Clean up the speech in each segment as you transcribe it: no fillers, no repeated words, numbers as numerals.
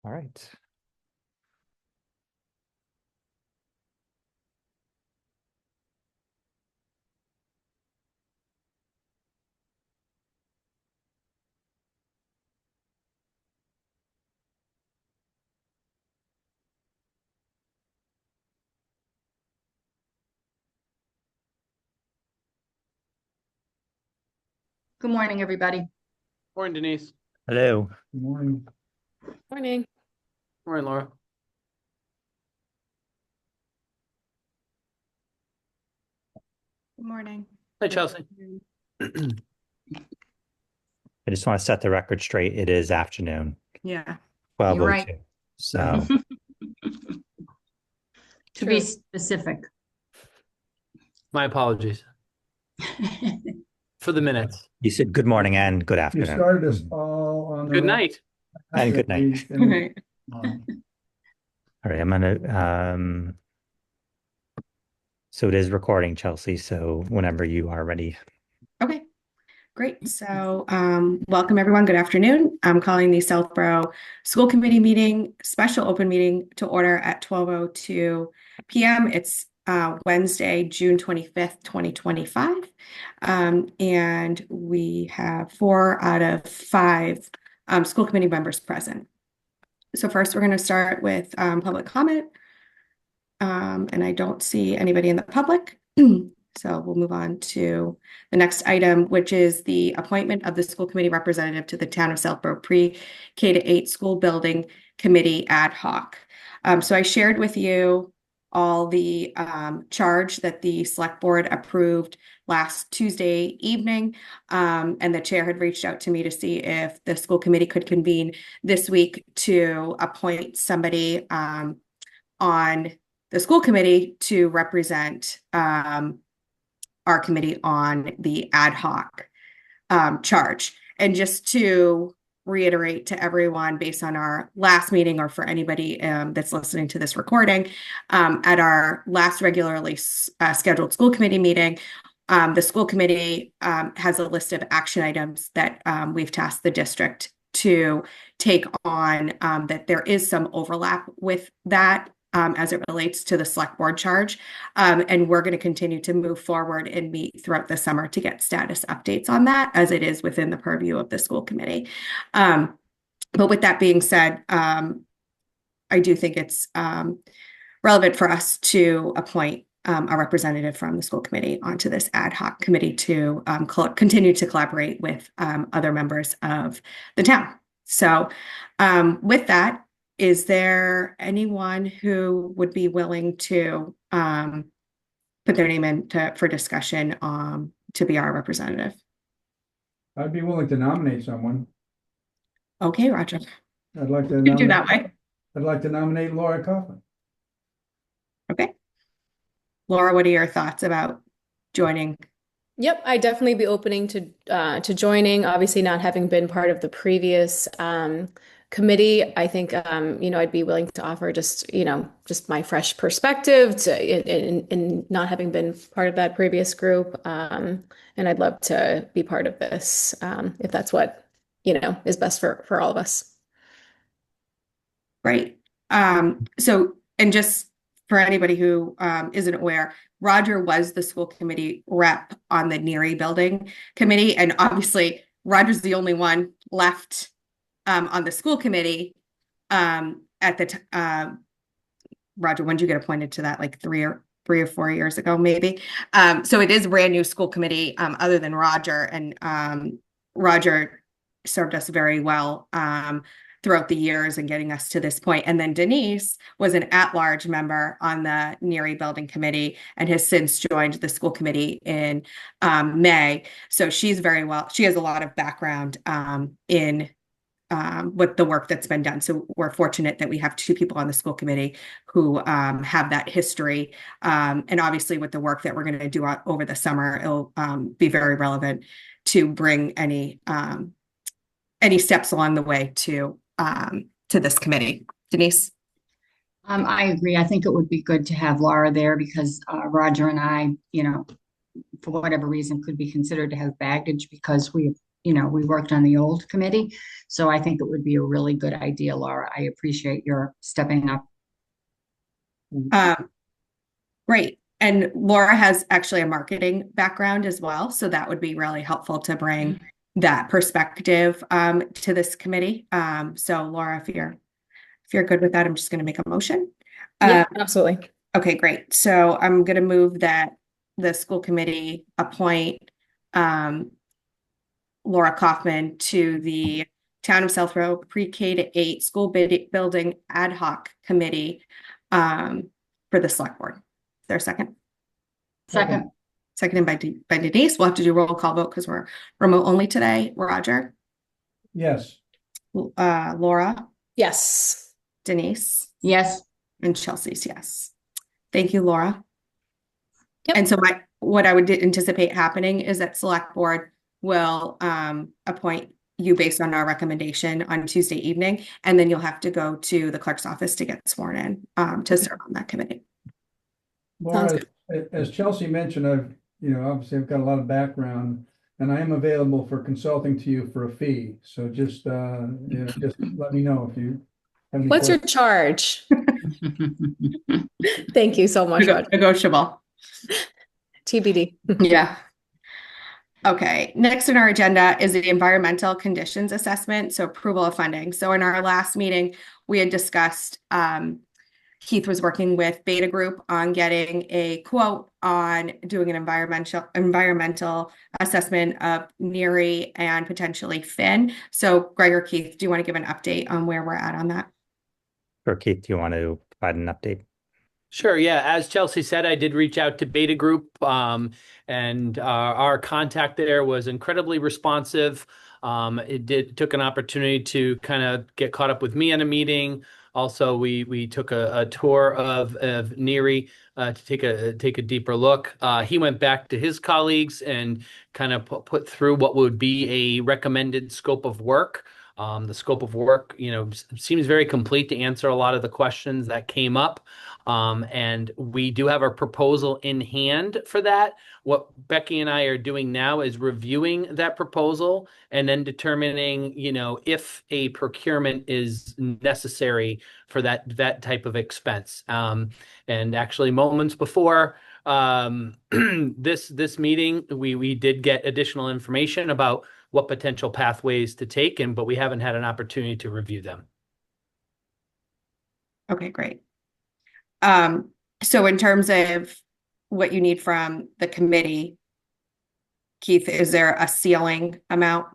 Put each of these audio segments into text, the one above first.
All right. Good morning, everybody. Morning, Denise. Hello. Good morning. Morning. Morning, Laura. Good morning. Hi, Chelsea. I just want to set the record straight. It is afternoon, Yeah, you're right. 12:02. So To be True. specific. My apologies for the minutes. you said good morning and good You afternoon. started us all on the Good wrong. night. And good night. We finished Right. All right, I'm gonna so it is recording, Chelsea. So whenever you are ready. Okay, great. So welcome, everyone. Good afternoon. I'm calling the Southborough School Committee meeting, special open meeting to order at 12:02 p.m. It's Wednesday, June 25th, 2025. And we have 4 out of 5 school committee members present. So first, we're going to start with public comment. And I don't see anybody in the public. So we'll move on to the next item, which is the appointment of the school committee representative to the Town of Southborough Pre-K to 8 School Building Committee ad hoc. So I shared with you all the charge that the select board approved last Tuesday evening. And the chair had reached out to me to see if the school committee could convene this week to appoint somebody on the school committee to represent our committee on the ad hoc charge. And just to reiterate to everyone, based on our last meeting, or for anybody that's listening to this recording, at our last regularly scheduled school committee meeting, the school committee has a list of action items that we've tasked the district to take on, that there is some overlap with that as it relates to the select board charge. And we're going to continue to move forward and meet throughout the summer to get status updates on that, as it is within the purview of the school committee. But with that being said, I do think it's relevant for us to appoint a representative from the school committee onto this ad hoc committee to continue to collaborate with other members of the town. So with that, is there anyone who would be willing to put their name in for discussion to be our representative? I'd be willing to nominate someone. Okay, Roger. I'd like to You can do nominate, that way. I'd like to nominate Laura Coughlin. Okay. Laura, what are your thoughts about joining? Yep, I'd definitely be opening to joining. Obviously, not having been part of the previous committee, I think I'd be willing to offer just my fresh perspective in not having been part of that previous group. And I'd love to be part of this if that's what is best for all of us. Right. So, and just for anybody who isn't aware, Roger was the school committee rep on the Neary Building Committee, and obviously Roger's the only one left on the school committee at the Roger, when did you get appointed to that? Like 3 or 4 years ago, maybe. So it is a brand new school committee other than Roger, and Roger served us very well throughout the years and getting us to this point. And then Denise was an at-large member on the Neary Building Committee and has since joined the school committee in May. So she's very well, she has a lot of background in with the work that's been done. So we're fortunate that we have 2 people on the school committee who have that history. And obviously with the work that we're going to do over the summer, it'll be very relevant to bring any steps along the way to this committee. Denise? I agree. I think it would be good to have Laura there because Roger and I, for whatever reason, could be considered to have baggage because we have we worked on the old committee. So I think it would be a really good idea, Laura. I appreciate your stepping up. Great. And Laura has actually a marketing background as well, so that would be really helpful to bring that perspective to this committee. So Laura, if you're good with that, I'm just going to make a motion. Yeah, absolutely. Okay, great. So I'm going to move that the school committee appoint Laura Kaufman to the Town of Southborough Pre-K to 8 School Building Ad Hoc Committee for the Select Board. Is there a second? Second. Seconded by Denise. We'll have to do roll call vote because we're remote only today. Roger, Yes. Laura, Yes. Denise, Yes. and Chelsea's yes. Thank you, Laura. Yep. And so what I would anticipate happening is that Select Board will appoint you based on our recommendation on Tuesday evening, and then you'll have to go to the clerk's office to get sworn in to serve on that committee. Laura, as Chelsea mentioned, obviously I've got a lot of background and I am available for consulting to you for a fee. So just let me know if you have any What's your questions. charge? Thank you so much, Roger. Negotiable. TBD. Yeah. Okay, next on our agenda is the environmental conditions assessment, so approval of funding. So in our last meeting, we had discussed Keith was working with Beta Group on getting a quote on doing an environmental assessment of Neary and potentially Finn. So Greg or Keith, do you want to give an update on where we're at on that? Or Keith, do you want to provide an update? Sure. Yeah. As Chelsea said, I did reach out to Beta Group, and our contact there was incredibly responsive. It took an opportunity to kind of get caught up with me in a meeting. Also, we took a tour of Neary to take a deeper look. He went back to his colleagues and kind of put through what would be a recommended scope of work. The scope of work, seems very complete to answer a lot of the questions that came up. And we do have our proposal in hand for that. What Becky and I are doing now is reviewing that proposal and then determining, if a procurement is necessary for that type of expense. And actually, moments before this meeting, we did get additional information about what potential pathways to take, but we haven't had an opportunity to review them. Okay, great. So in terms of what you need from the committee, Keith, is there a ceiling amount?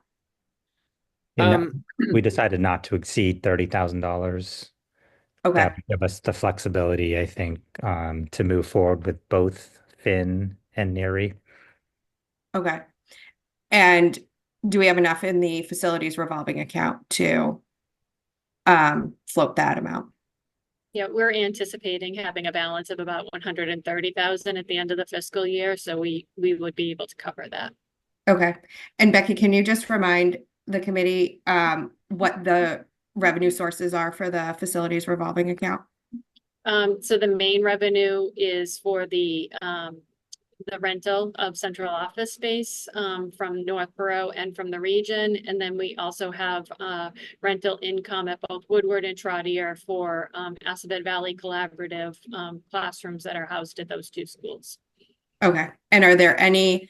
We decided not to exceed $30,000. Okay. That would give us the flexibility, I think, to move forward with both Finn and Neary. Okay. And do we have enough in the facilities revolving account to float that amount? Yeah, we're anticipating having a balance of about 130,000 at the end of the fiscal year, so we would be able to cover that. Okay. And Becky, can you just remind the committee what the revenue sources are for the facilities revolving account? So the main revenue is for the rental of central office space from Northborough and from the region. And then we also have rental income at both Woodward and Trotter for Assabet Valley Collaborative classrooms that are housed at those two schools. Okay. And are there any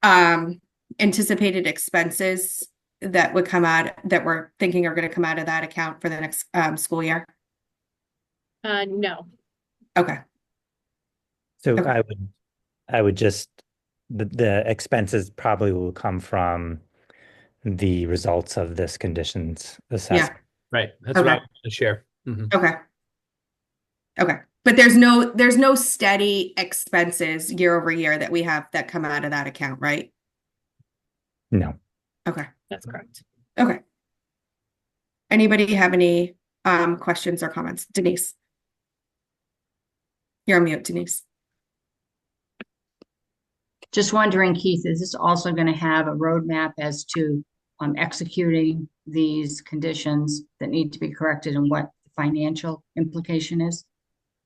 anticipated expenses that would come out that we're thinking are going to come out of that account for the next school year? No. Okay. So Okay. I would just, the expenses probably will come from the results of this conditions assessment. Right. That's what I want to share. Mm-hmm. Okay. Okay. But there's no steady expenses year over year that we have that come out of that account, right? No. Okay. That's correct. Okay. Anybody have any questions or comments? Denise. You're on mute, Denise. Just wondering, Keith, is this also going to have a roadmap as to executing these conditions that need to be corrected and what the financial implication is?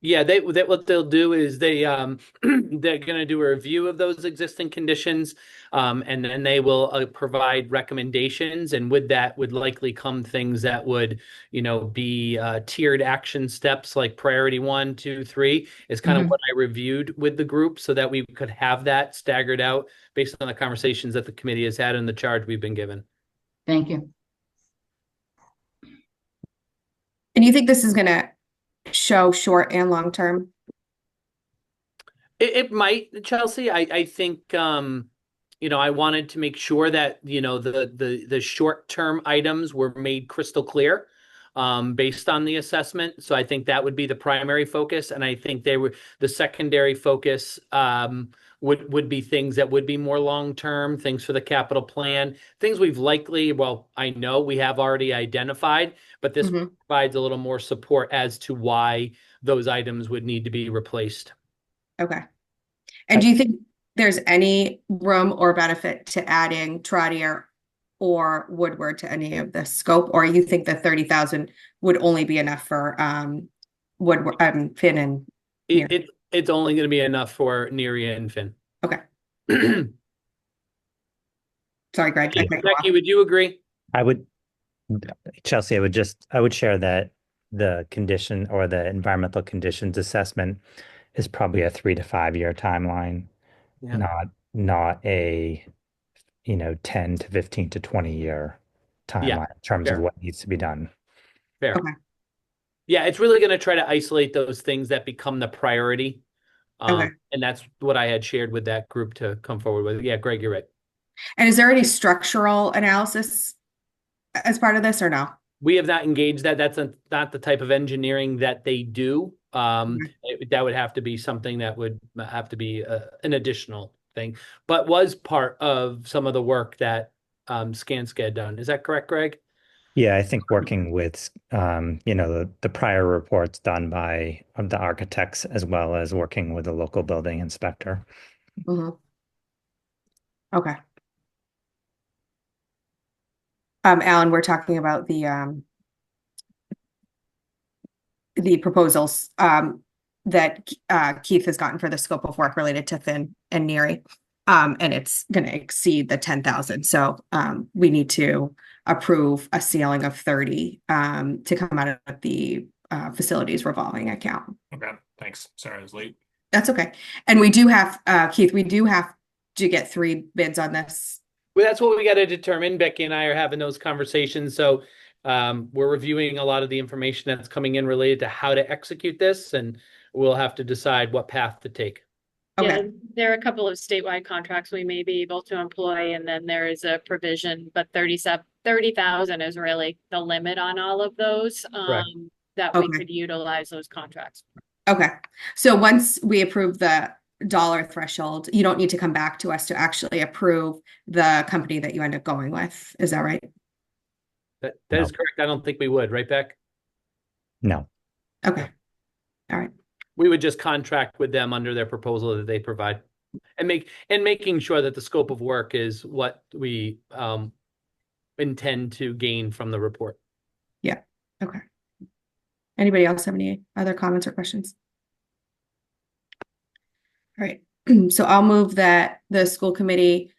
Yeah, they what they'll do is they're going to do a review of those existing conditions, and then they will provide recommendations, and with that would likely come things that would, be tiered action steps like priority 1, 2, 3 is kind of Mhm. what I reviewed with the group so that we could have that staggered out based on the conversations that the committee has had and the charge we've been given. Thank you. And you think this is going to show short and long term? It might, Chelsea. I think I wanted to make sure that, the short-term items were made crystal clear based on the assessment. So I think that would be the primary focus. And I think the secondary focus would be things that would be more long-term, things for the capital plan, things I know we have already identified, but this Mhm. provides a little more support as to why those items would need to be replaced. Okay. And do you think there's any room or benefit to adding Trotter or Woodward to any of the scope, or you think the 30,000 would only be enough for Woodward, Finn and Neary? It's only going to be enough for Neary and Finn. Okay. Sorry, Greg. I cut you off. Becky, would you agree? I would, Chelsea, I would share that the condition or the environmental conditions assessment is probably a 3 to 5 year timeline, Yeah. not a 10 to 15 to 20 year Yeah, timeline in terms of fair. what needs to be done. Fair. Okay. Yeah, it's really going to try to isolate those things that become the priority. Okay. And that's what I had shared with that group to come forward with. Yeah, Greg, you're right. And is there any structural analysis as part of this or no? We have not engaged that. That's not the type of engineering that they do. That would have to be something that would have to be an additional thing, but was part of some of the work that Skanska had done. Is that correct, Greg? Yeah, I think working with the prior reports done by the architects as well as working with the local building inspector. Mhm. Okay. Alan, we're talking about the proposals that Keith has gotten for the scope of work related to Finn and Neary. And it's going to exceed the 10,000. So we need to approve a ceiling of 30 to come out of the facilities revolving account. Okay, thanks. Sorry, I was late. That's okay. And we do have, Keith, we do have to get 3 bids on this. Well, that's what we got to determine. Becky and I are having those conversations. So we're reviewing a lot of the information that's coming in related to how to execute this, and we'll have to decide what path to take. Okay. Yeah, there are a couple of statewide contracts we may be able to employ, and then there is a provision, but 30,000 is really the limit on all of those, that we Okay. could utilize those contracts. Okay. So once we approve the dollar threshold, you don't need to come back to us to actually approve the company that you end up going with. Is that right? That No. is correct. I don't think we would, right, Beck? No. Okay. All right. We would just contract with them under their proposal that they provide, and making sure that the scope of work is what we intend to gain from the report. Yeah. Okay. Anybody else have any other comments or questions? All right. So I'll move that the school committee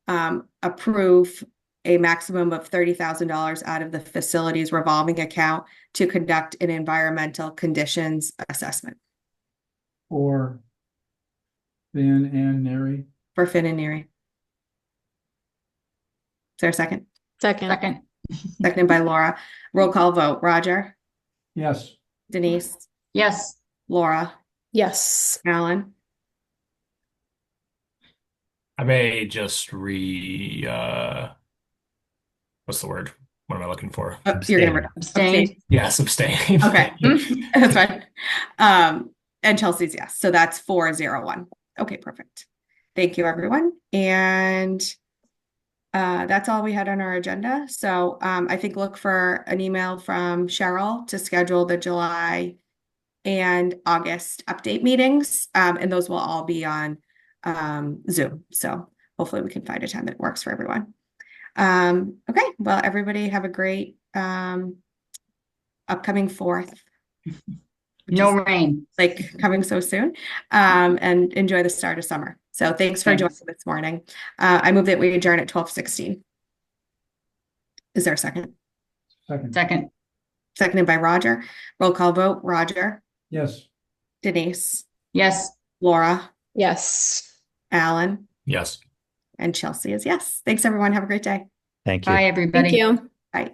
approve a maximum of $30,000 out of the facilities revolving account to conduct an environmental conditions assessment For Finn and Neary. for Finn and Neary. Is there a second? Second. Seconded by Laura. Roll call vote. Roger, Yes. Denise, Yes. Laura, Yes. Alan. I may just what's the word? What am I looking for? You're gonna Abstain. Yes, abstain. Okay, that's fine. And Chelsea's yes. So that's 4-0-1. Okay, perfect. Thank you, everyone. And that's all we had on our agenda. So I think look for an email from Cheryl to schedule the July and August update meetings. And those will all be on Zoom. So hopefully we can find a time that works for everyone. Okay, well, everybody have a great upcoming 4th. which No is rain. like coming so soon, and enjoy the start of summer. So thanks for joining Thanks. this morning. I move that we adjourn at 12:16. Is there a second? Second. Seconded by Roger. Roll call vote. Roger, Yes. Denise, Yes. Laura, Yes. Alan, Yes. and Chelsea is yes. Thanks, everyone. Have a great day. Thank you. Bye, Thank everybody. you. Bye.